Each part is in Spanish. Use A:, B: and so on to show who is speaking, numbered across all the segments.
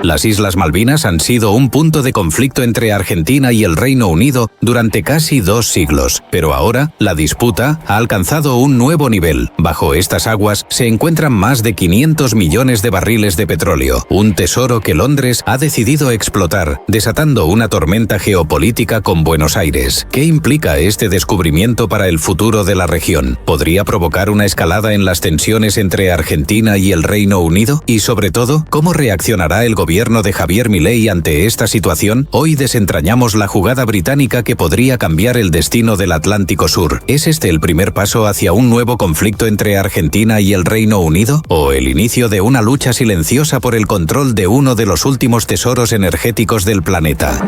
A: Las Islas Malvinas han sido un punto de conflicto entre Argentina y el Reino Unido durante casi 2 siglos, pero ahora la disputa ha alcanzado un nuevo nivel. Bajo estas aguas se encuentran más de 500 millones de barriles de petróleo, un tesoro que Londres ha decidido explotar, desatando una tormenta geopolítica con Buenos Aires. ¿Qué implica este descubrimiento para el futuro de la región? ¿Podría provocar una escalada en las tensiones entre Argentina y el Reino Unido? Y sobre todo, ¿cómo reaccionará el gobierno de Javier Milei ante esta situación? Hoy desentrañamos la jugada británica que podría cambiar el destino del Atlántico Sur. ¿Es este el primer paso hacia un nuevo conflicto entre Argentina y el Reino Unido? ¿O el inicio de una lucha silenciosa por el control de uno de los últimos tesoros energéticos del planeta?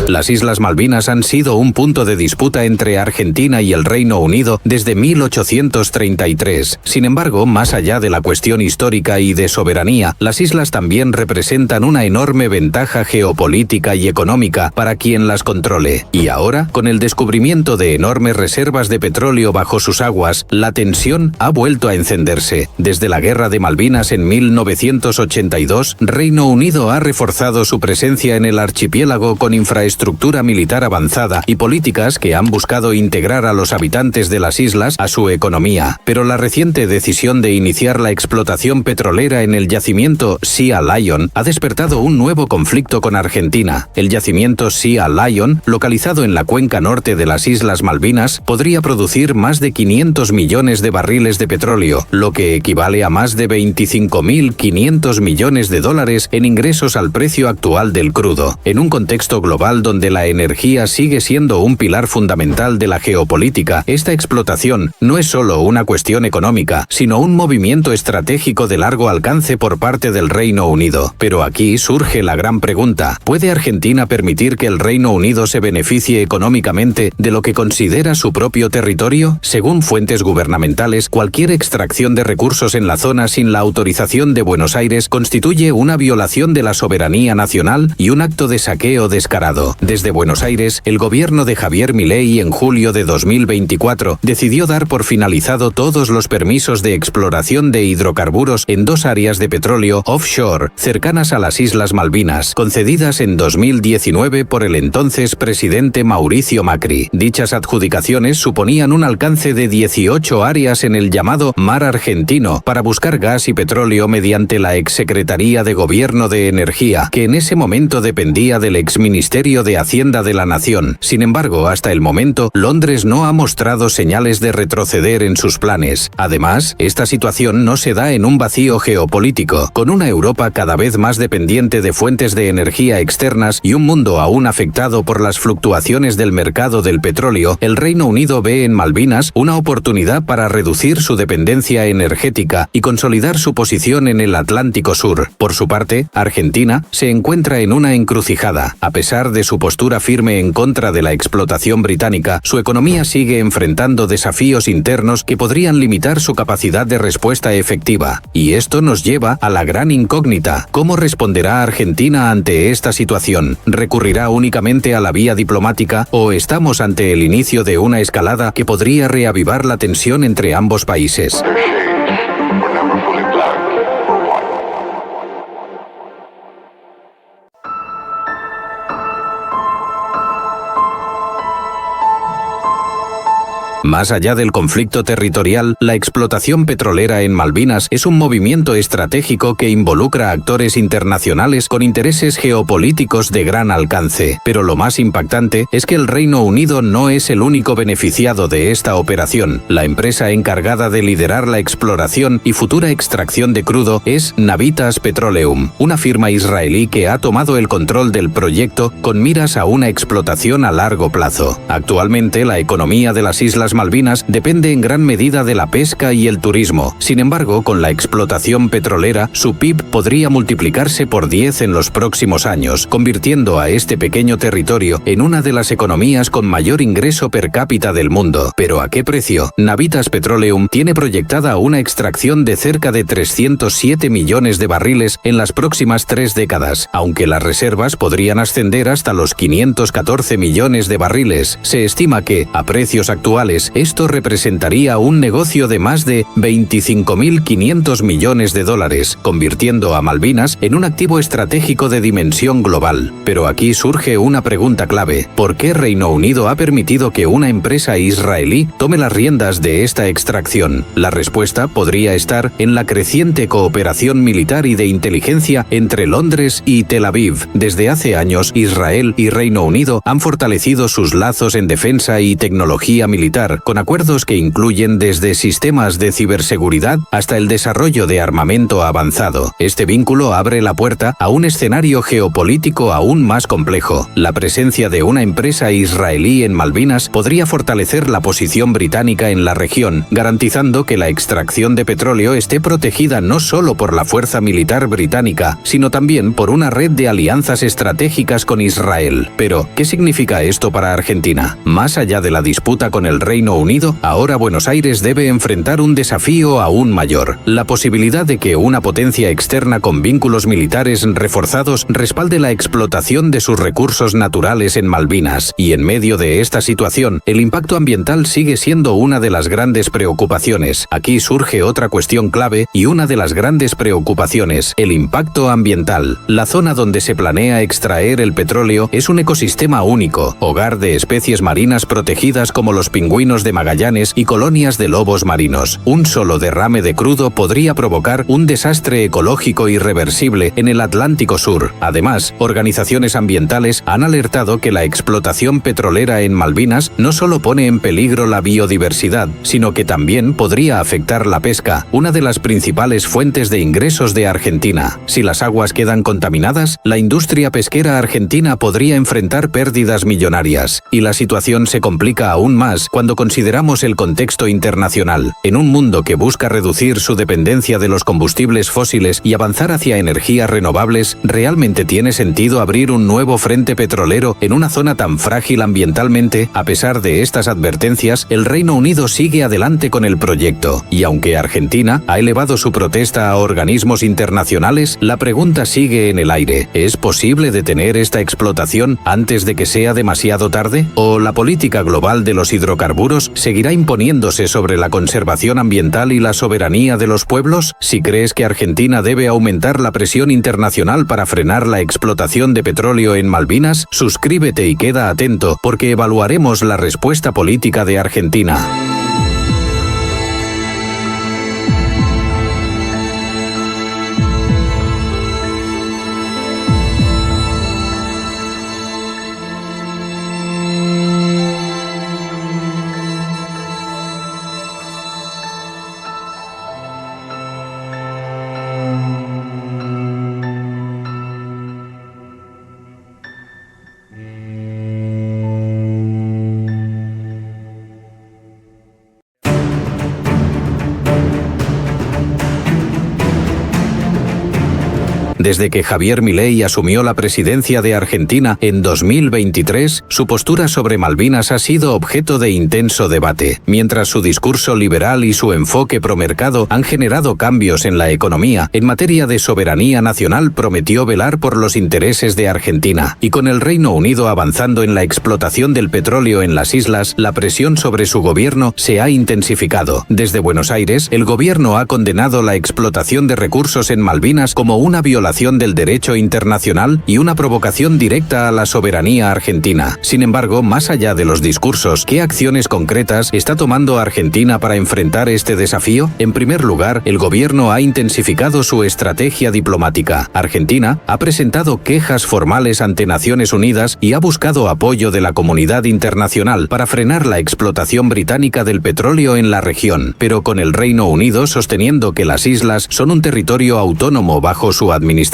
A: Las Islas Malvinas han sido un punto de disputa entre Argentina y el Reino Unido desde 1833. Sin embargo, más allá de la cuestión histórica y de soberanía, las islas también representan una enorme ventaja geopolítica y económica para quien las controle. Y ahora, con el descubrimiento de enormes reservas de petróleo bajo sus aguas, la tensión ha vuelto a encenderse. Desde la Guerra de Malvinas en 1982, Reino Unido ha reforzado su presencia en el archipiélago con infraestructura militar avanzada y políticas que han buscado integrar a los habitantes de las islas a su economía. Pero la reciente decisión de iniciar la explotación petrolera en el yacimiento Sea Lion ha despertado un nuevo conflicto con Argentina. El yacimiento Sea Lion, localizado en la cuenca norte de las Islas Malvinas, podría producir más de 500 millones de barriles de petróleo, lo que equivale a más de 25.500 millones de dólares en ingresos al precio actual del crudo. En un contexto global donde la energía sigue siendo un pilar fundamental de la geopolítica, esta explotación no es solo una cuestión económica, sino un movimiento estratégico de largo alcance por parte del Reino Unido. Pero aquí surge la gran pregunta: ¿puede Argentina permitir que el Reino Unido se beneficie económicamente de lo que considera su propio territorio? Según fuentes gubernamentales, cualquier extracción de recursos en la zona sin la autorización de Buenos Aires constituye una violación de la soberanía nacional y un acto de saqueo descarado. Desde Buenos Aires, el gobierno de Javier Milei en julio de 2024 decidió dar por finalizado todos los permisos de exploración de hidrocarburos en 2 áreas de petróleo offshore cercanas a las Islas Malvinas, concedidas en 2019 por el entonces presidente Mauricio Macri. Dichas adjudicaciones suponían un alcance de 18 áreas en el llamado Mar Argentino para buscar gas y petróleo mediante la Exsecretaría de Gobierno de Energía, que en ese momento dependía del exministerio de Hacienda de la Nación. Sin embargo, hasta el momento, Londres no ha mostrado señales de retroceder en sus planes. Además, esta situación no se da en un vacío geopolítico. Con una Europa cada vez más dependiente de fuentes de energía externas y un mundo aún afectado por las fluctuaciones del mercado del petróleo, el Reino Unido ve en Malvinas una oportunidad para reducir su dependencia energética y consolidar su posición en el Atlántico Sur. Por su parte, Argentina se encuentra en una encrucijada. A pesar de su postura firme en contra de la explotación británica, su economía sigue enfrentando desafíos internos que podrían limitar su capacidad de respuesta efectiva. Y esto nos lleva a la gran incógnita: ¿cómo responderá Argentina ante esta situación? ¿Recurrirá únicamente a la vía diplomática o estamos ante el inicio de una escalada que podría reavivar la tensión entre ambos países? Más allá del conflicto territorial, la explotación petrolera en Malvinas es un movimiento estratégico que involucra actores internacionales con intereses geopolíticos de gran alcance. Pero lo más impactante es que el Reino Unido no es el único beneficiado de esta operación. La empresa encargada de liderar la exploración y futura extracción de crudo es Navitas Petroleum, una firma israelí que ha tomado el control del proyecto con miras a una explotación a largo plazo. Actualmente, la economía de las Islas Malvinas depende en gran medida de la pesca y el turismo. Sin embargo, con la explotación petrolera, su PIB podría multiplicarse por 10 en los próximos años, convirtiendo a este pequeño territorio en una de las economías con mayor ingreso per cápita del mundo. ¿Pero a qué precio? Navitas Petroleum tiene proyectada una extracción de cerca de 307 millones de barriles en las próximas 3 décadas, aunque las reservas podrían ascender hasta los 514 millones de barriles. Se estima que, a precios actuales, dólares. Esto representaría un negocio de más de 25.500 millones de dólares, convirtiendo a Malvinas en un activo estratégico de dimensión global. Pero aquí surge una pregunta clave: ¿por qué Reino Unido ha permitido que una empresa israelí tome las riendas de esta extracción? La respuesta podría estar en la creciente cooperación militar y de inteligencia entre Londres y Tel Aviv. Desde hace años, Israel y Reino Unido han fortalecido sus lazos en defensa y tecnología militar, con acuerdos que incluyen desde sistemas de ciberseguridad hasta el desarrollo de armamento avanzado. Este vínculo abre la puerta a un escenario geopolítico aún más complejo. La presencia de una empresa israelí en Malvinas podría fortalecer la posición británica en la región, garantizando que la extracción de petróleo esté protegida no solo por la fuerza militar británica, sino también por una red de alianzas estratégicas con Israel. Pero, ¿qué significa esto para Argentina? Más allá de la disputa con el Reino Unido, ahora Buenos Aires debe enfrentar un desafío aún mayor: la posibilidad de que una potencia externa con vínculos militares reforzados respalde la explotación de sus recursos naturales en Malvinas. Y en medio de esta situación, el impacto ambiental sigue siendo una de las grandes preocupaciones. Aquí surge otra cuestión clave y una de las grandes preocupaciones: el impacto ambiental. La zona donde se planea extraer el petróleo es un ecosistema único, hogar de especies marinas protegidas como los pingüinos de Magallanes y colonias de lobos marinos. Un solo derrame de crudo podría provocar un desastre ecológico irreversible en el Atlántico Sur. Además, organizaciones ambientales han alertado que la explotación petrolera en Malvinas no solo pone en peligro la biodiversidad, sino que también podría afectar la pesca, una de las principales fuentes de ingresos de Argentina. Si las aguas quedan contaminadas, la industria pesquera argentina podría enfrentar pérdidas millonarias. Y la situación se complica aún más cuando consideramos el contexto internacional. En un mundo que busca reducir su dependencia de los combustibles fósiles y avanzar hacia energías renovables, ¿realmente tiene sentido abrir un nuevo frente petrolero en una zona tan frágil ambientalmente? A pesar de estas advertencias, el Reino Unido sigue adelante con el proyecto. Y aunque Argentina ha elevado su protesta a organismos internacionales, la pregunta sigue en el aire: ¿es posible detener esta explotación antes de que sea demasiado tarde? ¿O la política global de los hidrocarburos seguirá imponiéndose sobre la conservación ambiental y la soberanía de los pueblos? Si crees que Argentina debe aumentar la presión internacional para frenar la explotación de petróleo en Malvinas, suscríbete y queda atento, porque evaluaremos la respuesta política de Argentina. Desde que Javier Milei asumió la presidencia de Argentina en 2023, su postura sobre Malvinas ha sido objeto de intenso debate. Mientras su discurso liberal y su enfoque promercado han generado cambios en la economía, en materia de soberanía nacional prometió velar por los intereses de Argentina. Y con el Reino Unido avanzando en la explotación del petróleo en las islas, la presión sobre su gobierno se ha intensificado. Desde Buenos Aires, el gobierno ha condenado la explotación de recursos en Malvinas como una violación del derecho internacional y una provocación directa a la soberanía argentina. Sin embargo, más allá de los discursos, ¿qué acciones concretas está tomando Argentina para enfrentar este desafío? En primer lugar, el gobierno ha intensificado su estrategia diplomática. Argentina ha presentado quejas formales ante Naciones Unidas y ha buscado apoyo de la comunidad internacional para frenar la explotación británica del petróleo en la región, pero con el Reino Unido sosteniendo que las islas son un territorio autónomo bajo su administración,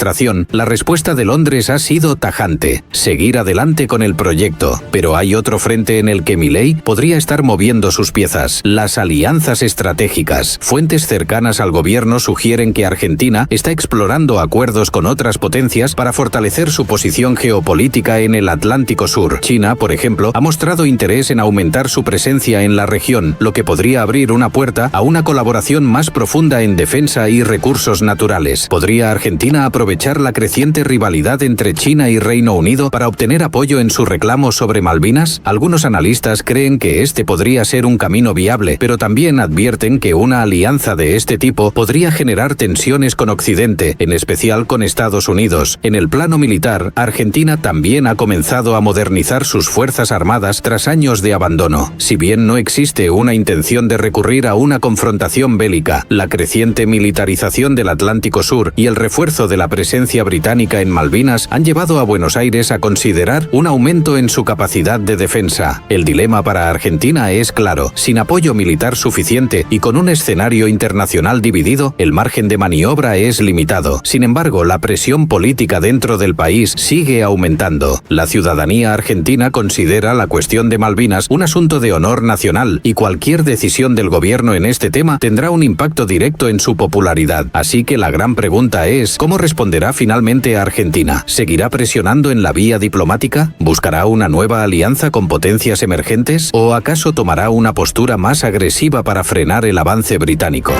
A: la respuesta de Londres ha sido tajante: seguir adelante con el proyecto. Pero hay otro frente en el que Milei podría estar moviendo sus piezas: las alianzas estratégicas. Fuentes cercanas al gobierno sugieren que Argentina está explorando acuerdos con otras potencias para fortalecer su posición geopolítica en el Atlántico Sur. China, por ejemplo, ha mostrado interés en aumentar su presencia en la región, lo que podría abrir una puerta a una colaboración más profunda en defensa y recursos naturales. ¿Podría Argentina aprovechar aprovechar la creciente rivalidad entre China y Reino Unido para obtener apoyo en su reclamo sobre Malvinas? Algunos analistas creen que este podría ser un camino viable, pero también advierten que una alianza de este tipo podría generar tensiones con Occidente, en especial con Estados Unidos. En el plano militar, Argentina también ha comenzado a modernizar sus fuerzas armadas tras años de abandono. Si bien no existe una intención de recurrir a una confrontación bélica, la creciente militarización del Atlántico Sur y el refuerzo de la presencia británica en Malvinas han llevado a Buenos Aires a considerar un aumento en su capacidad de defensa. El dilema para Argentina es claro: sin apoyo militar suficiente y con un escenario internacional dividido, el margen de maniobra es limitado. Sin embargo, la presión política dentro del país sigue aumentando. La ciudadanía argentina considera la cuestión de Malvinas un asunto de honor nacional y cualquier decisión del gobierno en este tema tendrá un impacto directo en su popularidad. Así que la gran pregunta es: ¿cómo responderá finalmente Argentina? ¿Seguirá presionando en la vía diplomática? ¿Buscará una nueva alianza con potencias emergentes? ¿O acaso tomará una postura más agresiva para frenar el avance británico?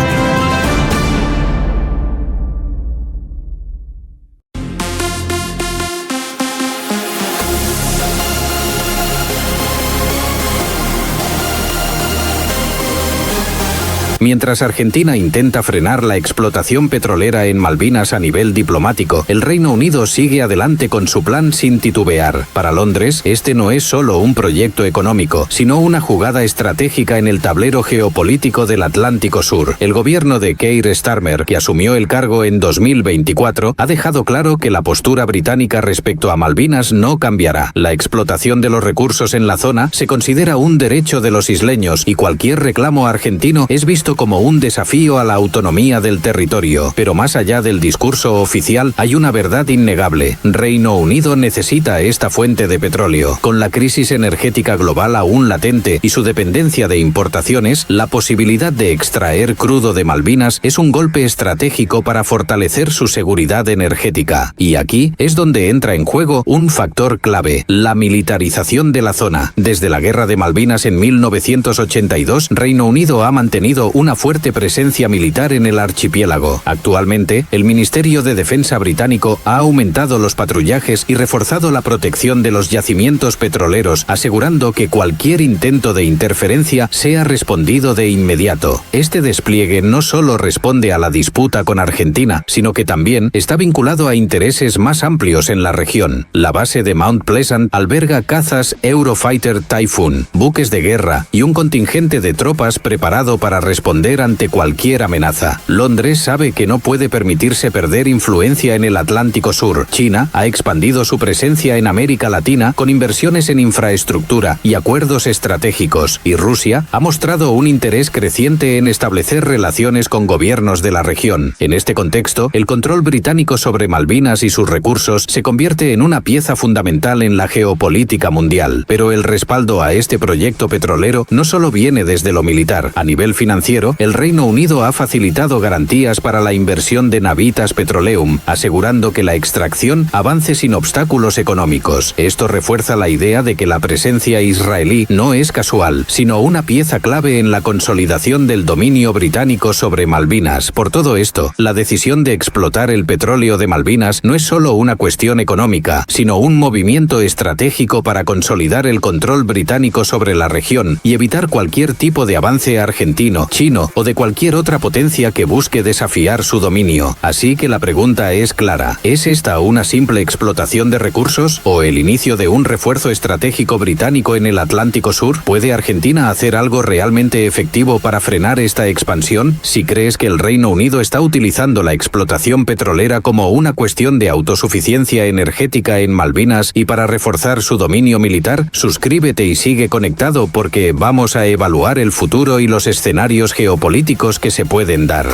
A: Mientras Argentina intenta frenar la explotación petrolera en Malvinas a nivel diplomático, el Reino Unido sigue adelante con su plan sin titubear. Para Londres, este no es solo un proyecto económico, sino una jugada estratégica en el tablero geopolítico del Atlántico Sur. El gobierno de Keir Starmer, que asumió el cargo en 2024, ha dejado claro que la postura británica respecto a Malvinas no cambiará. La explotación de los recursos en la zona se considera un derecho de los isleños y cualquier reclamo argentino es visto como un desafío a la autonomía del territorio. Pero más allá del discurso oficial, hay una verdad innegable: Reino Unido necesita esta fuente de petróleo. Con la crisis energética global aún latente y su dependencia de importaciones, la posibilidad de extraer crudo de Malvinas es un golpe estratégico para fortalecer su seguridad energética. Y aquí es donde entra en juego un factor clave: la militarización de la zona. Desde la Guerra de Malvinas en 1982, Reino Unido ha mantenido una fuerte presencia militar en el archipiélago. Actualmente, el Ministerio de Defensa británico ha aumentado los patrullajes y reforzado la protección de los yacimientos petroleros, asegurando que cualquier intento de interferencia sea respondido de inmediato. Este despliegue no solo responde a la disputa con Argentina, sino que también está vinculado a intereses más amplios en la región. La base de Mount Pleasant alberga cazas Eurofighter Typhoon, buques de guerra y un contingente de tropas preparado para responder ante cualquier amenaza. Londres sabe que no puede permitirse perder influencia en el Atlántico Sur. China ha expandido su presencia en América Latina con inversiones en infraestructura y acuerdos estratégicos, y Rusia ha mostrado un interés creciente en establecer relaciones con gobiernos de la región. En este contexto, el control británico sobre Malvinas y sus recursos se convierte en una pieza fundamental en la geopolítica mundial. Pero el respaldo a este proyecto petrolero no solo viene desde lo militar. A nivel financiero, el Reino Unido ha facilitado garantías para la inversión de Navitas Petroleum, asegurando que la extracción avance sin obstáculos económicos. Esto refuerza la idea de que la presencia israelí no es casual, sino una pieza clave en la consolidación del dominio británico sobre Malvinas. Por todo esto, la decisión de explotar el petróleo de Malvinas no es solo una cuestión económica, sino un movimiento estratégico para consolidar el control británico sobre la región y evitar cualquier tipo de avance argentino, chino o de cualquier otra potencia que busque desafiar su dominio. Así que la pregunta es clara: ¿es esta una simple explotación de recursos o el inicio de un refuerzo estratégico británico en el Atlántico Sur? ¿Puede Argentina hacer algo realmente efectivo para frenar esta expansión? Si crees que el Reino Unido está utilizando la explotación petrolera como una cuestión de autosuficiencia energética en Malvinas y para reforzar su dominio militar, suscríbete y sigue conectado, porque vamos a evaluar el futuro y los escenarios geopolíticos que se pueden dar.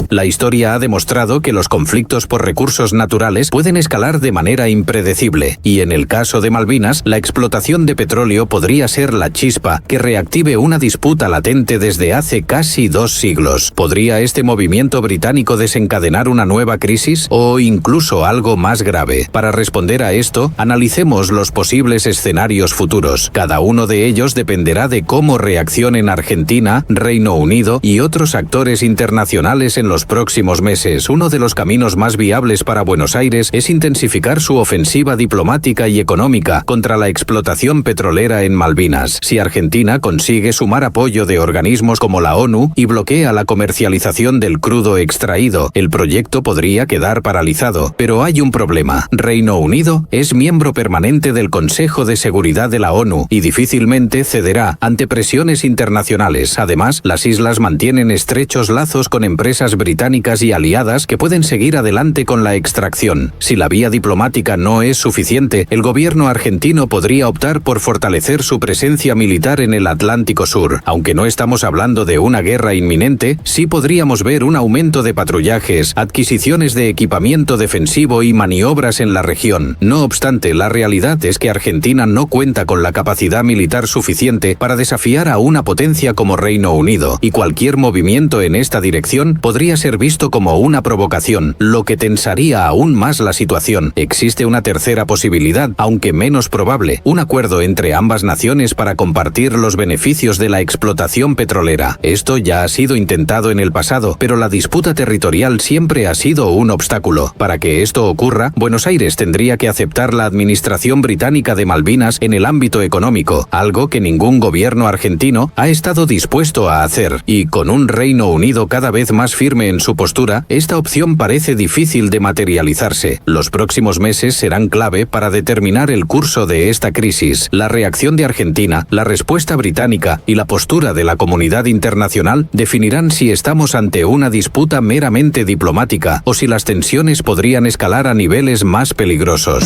A: La historia ha demostrado que los conflictos por recursos naturales pueden escalar de manera impredecible, y en el caso de Malvinas, la explotación de petróleo podría ser la chispa que reactive una disputa latente desde hace casi 2 siglos. ¿Podría este movimiento británico desencadenar una nueva crisis o incluso algo más grave? Para responder a esto, analicemos los posibles escenarios futuros. Cada uno de ellos dependerá de cómo reaccionen Argentina, Reino Unido y otros actores internacionales en los próximos meses. Uno de los caminos más viables para Buenos Aires es intensificar su ofensiva diplomática y económica contra la explotación petrolera en Malvinas. Si Argentina consigue sumar apoyo de organismos como la ONU y bloquea la comercialización del crudo extraído, el proyecto podría quedar paralizado. Pero hay un problema. Reino Unido es miembro permanente del Consejo de Seguridad de la ONU y difícilmente cederá ante presiones internacionales. Además, las islas mantienen estrechos lazos con empresas británicas y aliadas que pueden seguir adelante con la extracción. Si la vía diplomática no es suficiente, el gobierno argentino podría optar por fortalecer su presencia militar en el Atlántico Sur. Aunque no estamos hablando de una guerra inminente, sí podríamos ver un aumento de patrullajes, adquisiciones de equipamiento defensivo y maniobras en la región. No obstante, la realidad es que Argentina no cuenta con la capacidad militar suficiente para desafiar a una potencia como Reino Unido, y cualquier movimiento en esta dirección podría ser visto como una provocación, lo que tensaría aún más la situación. Existe una tercera posibilidad, aunque menos probable: un acuerdo entre ambas naciones para compartir los beneficios de la explotación petrolera. Esto ya ha sido intentado en el pasado, pero la disputa territorial siempre ha sido un obstáculo. Para que esto ocurra, Buenos Aires tendría que aceptar la administración británica de Malvinas en el ámbito económico, algo que ningún gobierno argentino ha estado dispuesto a hacer, y con un Reino Unido cada vez más firme en su postura, esta opción parece difícil de materializarse. Los próximos meses serán clave para determinar el curso de esta crisis. La reacción de Argentina, la respuesta británica y la postura de la comunidad internacional definirán si estamos ante una disputa meramente diplomática o si las tensiones podrían escalar a niveles más peligrosos.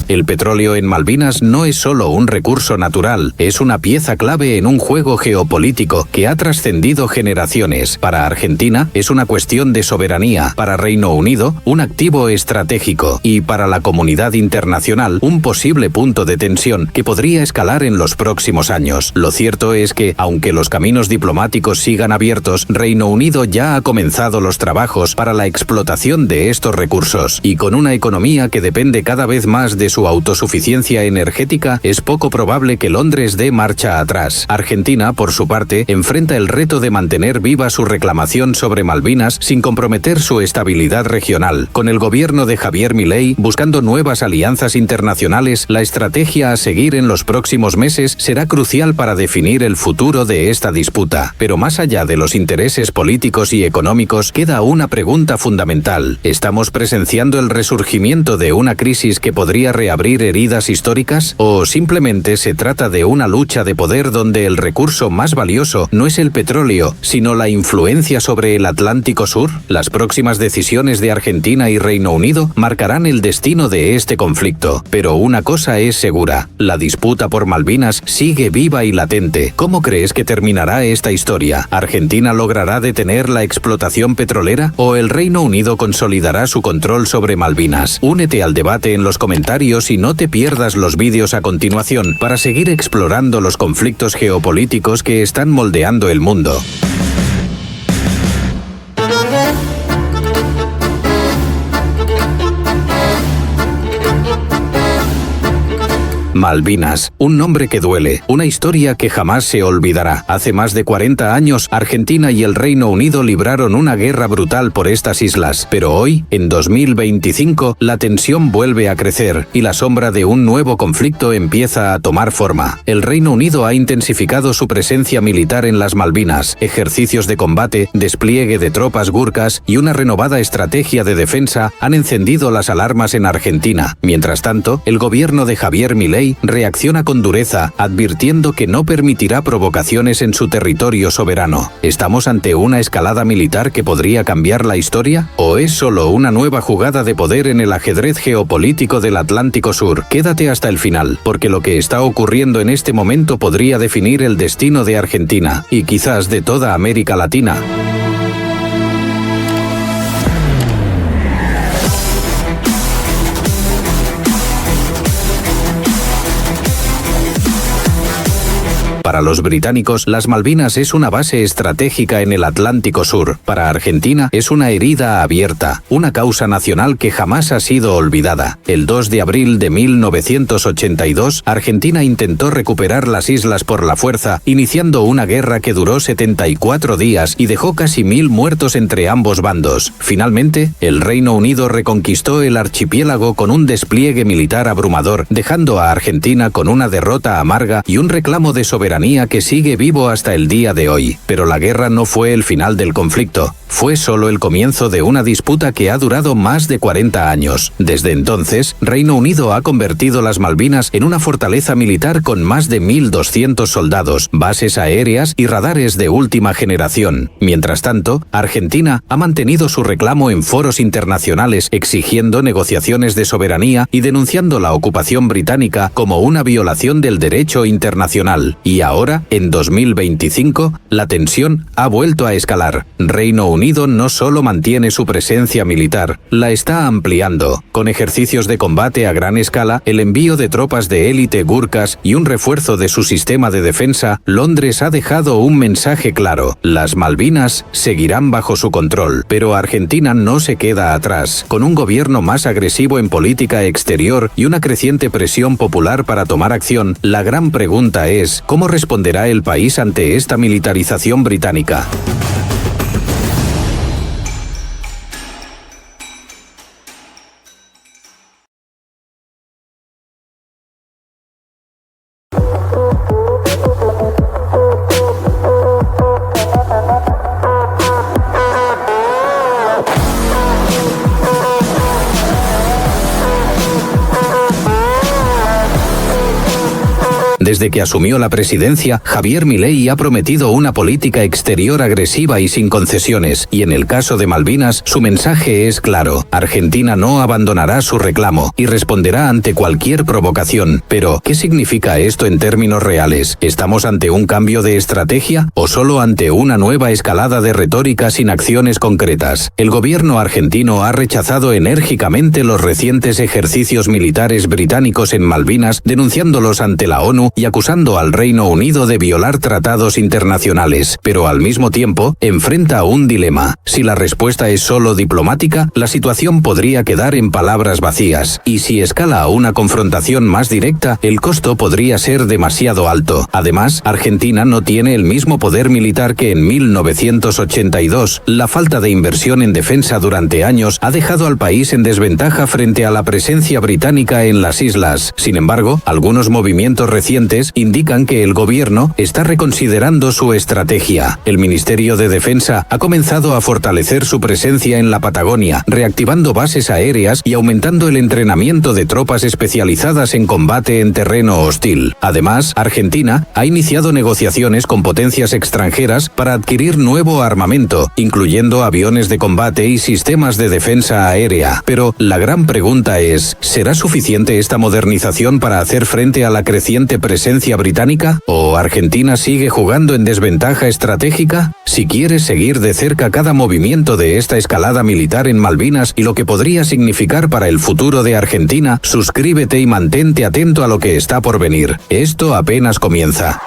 A: El petróleo en Malvinas no es solo un recurso natural, es una pieza clave en un juego geopolítico que ha trascendido generaciones. Para Argentina es una cuestión de soberanía, para Reino Unido un activo estratégico y para la comunidad internacional un posible punto de tensión que podría escalar en los próximos años. Lo cierto es que, aunque los caminos diplomáticos sigan abiertos, Reino Unido ya ha comenzado los trabajos para la explotación de estos recursos, y con una economía que depende cada vez más de su autosuficiencia energética, es poco probable que Londres dé marcha atrás. Argentina, por su parte, enfrenta el reto de mantener viva su reclamación sobre Malvinas sin comprometer su estabilidad regional. Con el gobierno de Javier Milei buscando nuevas alianzas internacionales, la estrategia a seguir en los próximos meses será crucial para definir el futuro de esta disputa. Pero más allá de los intereses políticos y económicos, queda una pregunta fundamental. ¿Estamos presenciando el resurgimiento de una crisis que podría reabrir heridas históricas? ¿O simplemente se trata de una lucha de poder donde el recurso más valioso no es el petróleo, sino la influencia sobre el Atlántico Sur? Las próximas decisiones de Argentina y Reino Unido marcarán el destino de este conflicto. Pero una cosa es segura: la disputa por Malvinas sigue viva y latente. ¿Cómo crees que terminará esta historia? ¿Argentina logrará detener la explotación petrolera o el Reino Unido consolidará su control sobre Malvinas? Únete al debate en los comentarios y no te pierdas los vídeos a continuación para seguir explorando los conflictos geopolíticos que están moldeando el mundo. Malvinas, un nombre que duele, una historia que jamás se olvidará. Hace más de 40 años, Argentina y el Reino Unido libraron una guerra brutal por estas islas, pero hoy, en 2025, la tensión vuelve a crecer y la sombra de un nuevo conflicto empieza a tomar forma. El Reino Unido ha intensificado su presencia militar en las Malvinas, ejercicios de combate, despliegue de tropas gurkas y una renovada estrategia de defensa han encendido las alarmas en Argentina. Mientras tanto, el gobierno de Javier Milei Milei reacciona con dureza, advirtiendo que no permitirá provocaciones en su territorio soberano. ¿Estamos ante una escalada militar que podría cambiar la historia? ¿O es solo una nueva jugada de poder en el ajedrez geopolítico del Atlántico Sur? Quédate hasta el final, porque lo que está ocurriendo en este momento podría definir el destino de Argentina, y quizás de toda América Latina. Para los británicos, las Malvinas es una base estratégica en el Atlántico Sur. Para Argentina, es una herida abierta, una causa nacional que jamás ha sido olvidada. El 2 de abril de 1982, Argentina intentó recuperar las islas por la fuerza, iniciando una guerra que duró 74 días y dejó casi 1000 muertos entre ambos bandos. Finalmente, el Reino Unido reconquistó el archipiélago con un despliegue militar abrumador, dejando a Argentina con una derrota amarga y un reclamo de soberanía que sigue vivo hasta el día de hoy. Pero la guerra no fue el final del conflicto, fue solo el comienzo de una disputa que ha durado más de 40 años. Desde entonces, Reino Unido ha convertido las Malvinas en una fortaleza militar con más de 1200 soldados, bases aéreas y radares de última generación. Mientras tanto, Argentina ha mantenido su reclamo en foros internacionales, exigiendo negociaciones de soberanía y denunciando la ocupación británica como una violación del derecho internacional. Y ahora, en 2025, la tensión ha vuelto a escalar. Reino Unido no solo mantiene su presencia militar, la está ampliando, con ejercicios de combate a gran escala, el envío de tropas de élite gurkas y un refuerzo de su sistema de defensa. Londres ha dejado un mensaje claro: las Malvinas seguirán bajo su control. Pero Argentina no se queda atrás. Con un gobierno más agresivo en política exterior y una creciente presión popular para tomar acción, la gran pregunta es: ¿cómo responderá el país ante esta militarización británica? Desde que asumió la presidencia, Javier Milei ha prometido una política exterior agresiva y sin concesiones, y en el caso de Malvinas, su mensaje es claro: Argentina no abandonará su reclamo y responderá ante cualquier provocación. Pero, ¿qué significa esto en términos reales? ¿Estamos ante un cambio de estrategia o solo ante una nueva escalada de retórica sin acciones concretas? El gobierno argentino ha rechazado enérgicamente los recientes ejercicios militares británicos en Malvinas, denunciándolos ante la ONU y acusando al Reino Unido de violar tratados internacionales. Pero al mismo tiempo, enfrenta un dilema. Si la respuesta es solo diplomática, la situación podría quedar en palabras vacías. Y si escala a una confrontación más directa, el costo podría ser demasiado alto. Además, Argentina no tiene el mismo poder militar que en 1982. La falta de inversión en defensa durante años ha dejado al país en desventaja frente a la presencia británica en las islas. Sin embargo, algunos movimientos recientes indican que el gobierno está reconsiderando su estrategia. El Ministerio de Defensa ha comenzado a fortalecer su presencia en la Patagonia, reactivando bases aéreas y aumentando el entrenamiento de tropas especializadas en combate en terreno hostil. Además, Argentina ha iniciado negociaciones con potencias extranjeras para adquirir nuevo armamento, incluyendo aviones de combate y sistemas de defensa aérea. Pero la gran pregunta es: ¿será suficiente esta modernización para hacer frente a la creciente presencia británica? ¿O Argentina sigue jugando en desventaja estratégica? Si quieres seguir de cerca cada movimiento de esta escalada militar en Malvinas y lo que podría significar para el futuro de Argentina, suscríbete y mantente atento a lo que está por venir. Esto apenas comienza.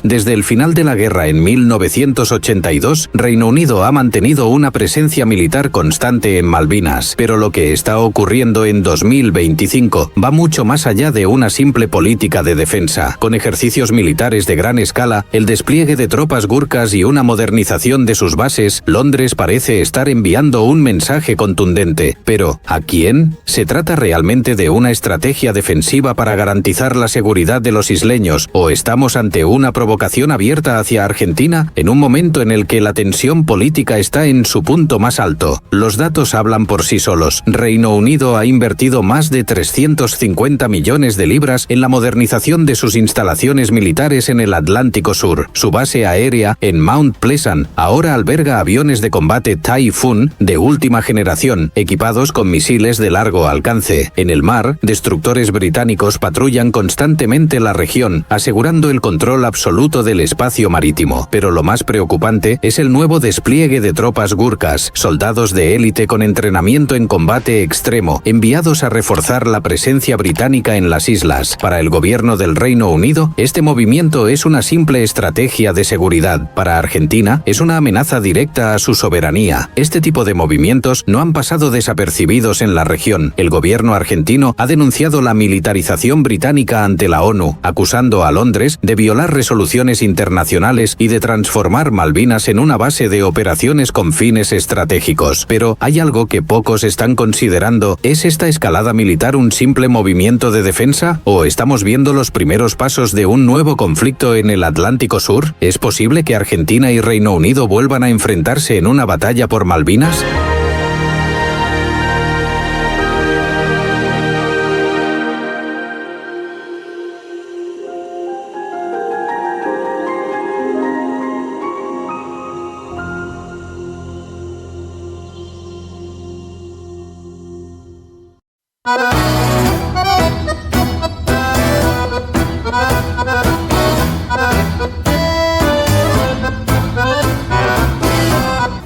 A: Desde el final de la guerra en 1982, Reino Unido ha mantenido una presencia militar constante en Malvinas, pero lo que está ocurriendo en 2025 va mucho más allá de una simple política de defensa. Con ejercicios militares de gran escala, el despliegue de tropas gurkhas y una modernización de sus bases, Londres parece estar enviando un mensaje contundente. Pero, ¿a quién? ¿Se trata realmente de una estrategia defensiva para garantizar la seguridad de los isleños, o estamos ante una provocación abierta hacia Argentina en un momento en el que la tensión política está en su punto más alto? Los datos hablan por sí solos. Reino Unido ha invertido más de 350 millones de libras en la modernización de sus instalaciones militares en el Atlántico Sur. Su base aérea en Mount Pleasant ahora alberga aviones de combate Typhoon de última generación, equipados con misiles de largo alcance. En el mar, destructores británicos patrullan constantemente la región, asegurando el control absoluto del espacio marítimo. Pero lo más preocupante es el nuevo despliegue de tropas gurkhas, soldados de élite con entrenamiento en combate extremo, enviados a reforzar la presencia británica en las islas. Para el gobierno del Reino Unido, este movimiento es una simple estrategia de seguridad. Para Argentina, es una amenaza directa a su soberanía. Este tipo de movimientos no han pasado desapercibidos en la región. El gobierno argentino ha denunciado la militarización británica ante la ONU, acusando a Londres de violar resoluciones internacionales y de transformar Malvinas en una base de operaciones con fines estratégicos. Pero hay algo que pocos están considerando. ¿Es esta escalada militar un simple movimiento de defensa? ¿O estamos viendo los primeros pasos de un nuevo conflicto en el Atlántico Sur? ¿Es posible que Argentina y Reino Unido vuelvan a enfrentarse en una batalla por Malvinas?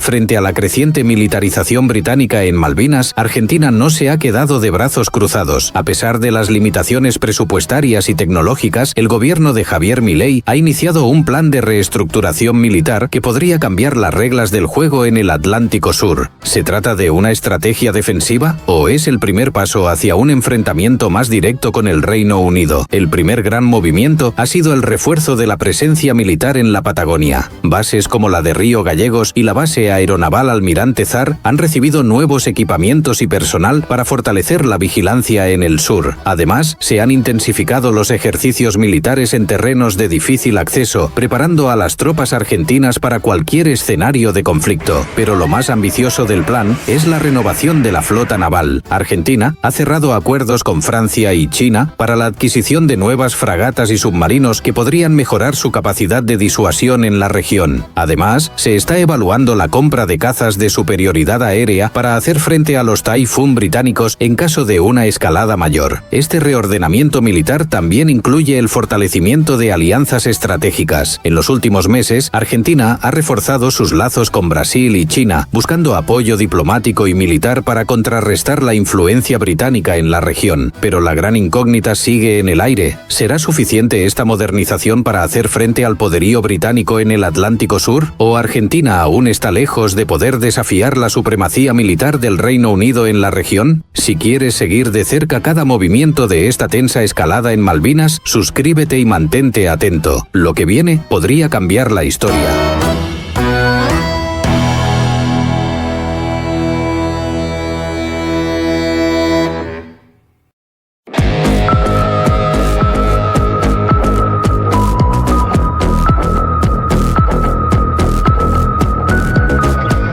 A: Frente a la creciente militarización británica en Malvinas, Argentina no se ha quedado de brazos cruzados. A pesar de las limitaciones presupuestarias y tecnológicas, el gobierno de Javier Milei ha iniciado un plan de reestructuración militar que podría cambiar las reglas del juego en el Atlántico Sur. ¿Se trata de una estrategia defensiva o es el primer paso hacia un enfrentamiento más directo con el Reino Unido? El primer gran movimiento ha sido el refuerzo de la presencia militar en la Patagonia. Bases como la de Río Gallegos y la base aeronaval Almirante Zar han recibido nuevos equipamientos y personal para fortalecer la vigilancia en el sur. Además, se han intensificado los ejercicios militares en terrenos de difícil acceso, preparando a las tropas argentinas para cualquier escenario de conflicto. Pero lo más ambicioso del plan es la renovación de la flota naval. Argentina ha cerrado acuerdos con Francia y China para la adquisición de nuevas fragatas y submarinos que podrían mejorar su capacidad de disuasión en la región. Además, se está evaluando la compra de cazas de superioridad aérea para hacer frente a los Typhoon británicos en caso de una escalada mayor. Este reordenamiento militar también incluye el fortalecimiento de alianzas estratégicas. En los últimos meses, Argentina ha reforzado sus lazos con Brasil y China, buscando apoyo diplomático y militar para contrarrestar la influencia británica en la región. Pero la gran incógnita sigue en el aire. ¿Será suficiente esta modernización para hacer frente al poderío británico en el Atlántico Sur? ¿O Argentina aún está lejos de poder desafiar la supremacía militar del Reino Unido en la región? Si quieres seguir de cerca cada movimiento de esta tensa escalada en Malvinas, suscríbete y mantente atento. Lo que viene podría cambiar la historia.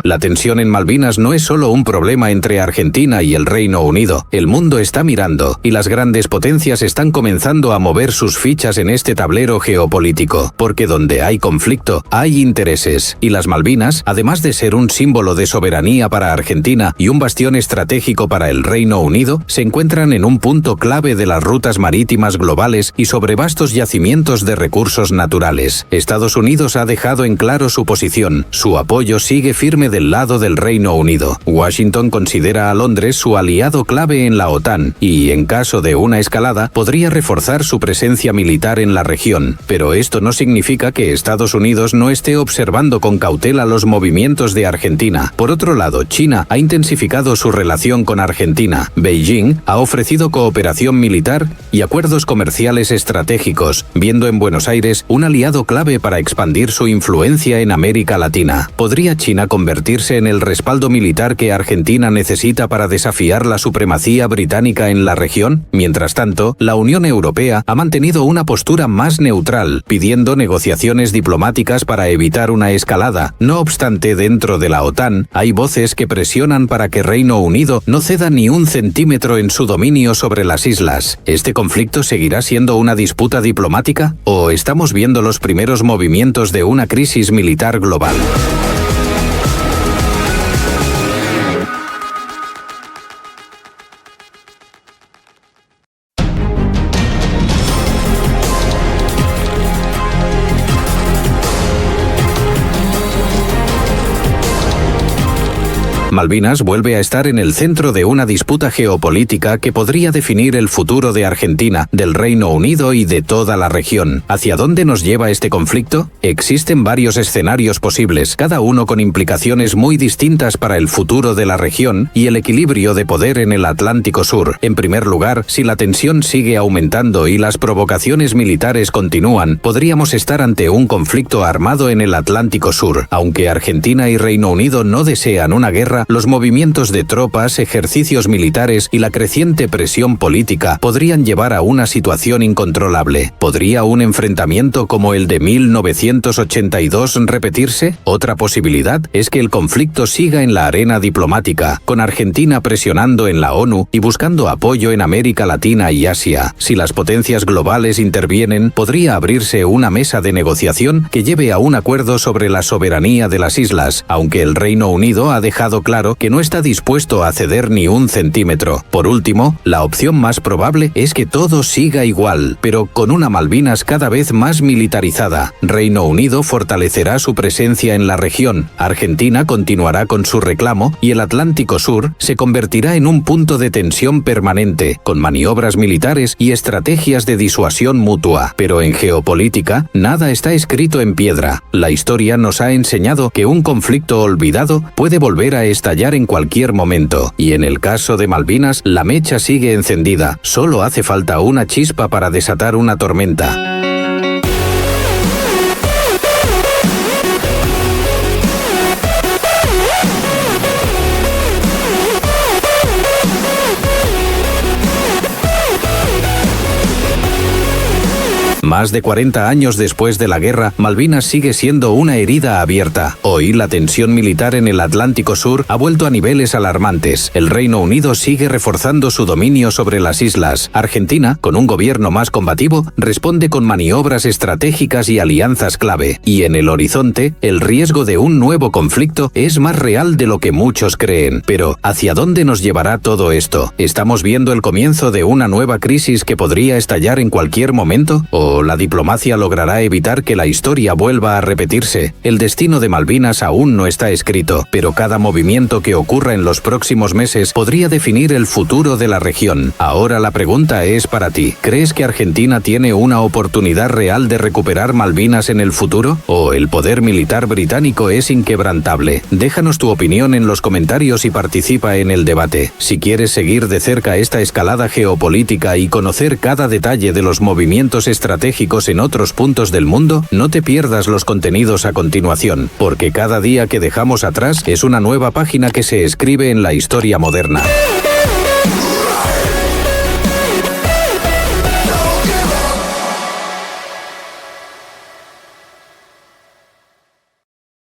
A: La tensión en Malvinas no es solo un problema entre Argentina y el Reino Unido. El mundo está mirando y las grandes potencias están comenzando a mover sus fichas en este tablero geopolítico, porque donde hay conflicto, hay intereses. Y las Malvinas, además de ser un símbolo de soberanía para Argentina y un bastión estratégico para el Reino Unido, se encuentran en un punto clave de las rutas marítimas globales y sobre vastos yacimientos de recursos naturales. Estados Unidos ha dejado en claro su posición. Su apoyo sigue firme del el lado del Reino Unido. Washington considera a Londres su aliado clave en la OTAN y, en caso de una escalada, podría reforzar su presencia militar en la región. Pero esto no significa que Estados Unidos no esté observando con cautela los movimientos de Argentina. Por otro lado, China ha intensificado su relación con Argentina. Beijing ha ofrecido cooperación militar y acuerdos comerciales estratégicos, viendo en Buenos Aires un aliado clave para expandir su influencia en América Latina. ¿Podría China convertirse en el respaldo militar que Argentina necesita para desafiar la supremacía británica en la región? Mientras tanto, la Unión Europea ha mantenido una postura más neutral, pidiendo negociaciones diplomáticas para evitar una escalada. No obstante, dentro de la OTAN hay voces que presionan para que Reino Unido no ceda ni un centímetro en su dominio sobre las islas. ¿Este conflicto seguirá siendo una disputa diplomática? ¿O estamos viendo los primeros movimientos de una crisis militar global? Malvinas vuelve a estar en el centro de una disputa geopolítica que podría definir el futuro de Argentina, del Reino Unido y de toda la región. ¿Hacia dónde nos lleva este conflicto? Existen varios escenarios posibles, cada uno con implicaciones muy distintas para el futuro de la región y el equilibrio de poder en el Atlántico Sur. En primer lugar, si la tensión sigue aumentando y las provocaciones militares continúan, podríamos estar ante un conflicto armado en el Atlántico Sur. Aunque Argentina y Reino Unido no desean una guerra, los movimientos de tropas, ejercicios militares y la creciente presión política podrían llevar a una situación incontrolable. ¿Podría un enfrentamiento como el de 1982 repetirse? Otra posibilidad es que el conflicto siga en la arena diplomática, con Argentina presionando en la ONU y buscando apoyo en América Latina y Asia. Si las potencias globales intervienen, podría abrirse una mesa de negociación que lleve a un acuerdo sobre la soberanía de las islas, aunque el Reino Unido ha dejado claro que no está dispuesto a ceder ni un centímetro. Por último, la opción más probable es que todo siga igual, pero con una Malvinas cada vez más militarizada. Reino Unido fortalecerá su presencia en la región, Argentina continuará con su reclamo y el Atlántico Sur se convertirá en un punto de tensión permanente, con maniobras militares y estrategias de disuasión mutua. Pero en geopolítica, nada está escrito en piedra. La historia nos ha enseñado que un conflicto olvidado puede volver a estallar en cualquier momento, y en el caso de Malvinas, la mecha sigue encendida. Solo hace falta una chispa para desatar una tormenta. Más de 40 años después de la guerra, Malvinas sigue siendo una herida abierta. Hoy, la tensión militar en el Atlántico Sur ha vuelto a niveles alarmantes. El Reino Unido sigue reforzando su dominio sobre las islas. Argentina, con un gobierno más combativo, responde con maniobras estratégicas y alianzas clave. Y en el horizonte, el riesgo de un nuevo conflicto es más real de lo que muchos creen. Pero, ¿hacia dónde nos llevará todo esto? ¿Estamos viendo el comienzo de una nueva crisis que podría estallar en cualquier momento? ¿O la diplomacia logrará evitar que la historia vuelva a repetirse? El destino de Malvinas aún no está escrito, pero cada movimiento que ocurra en los próximos meses podría definir el futuro de la región. Ahora la pregunta es para ti. ¿Crees que Argentina tiene una oportunidad real de recuperar Malvinas en el futuro? ¿O el poder militar británico es inquebrantable? Déjanos tu opinión en los comentarios y participa en el debate. Si quieres seguir de cerca esta escalada geopolítica y conocer cada detalle de los movimientos estratégicos en otros puntos del mundo, no te pierdas los contenidos a continuación, porque cada día que dejamos atrás es una nueva página que se escribe en la historia moderna.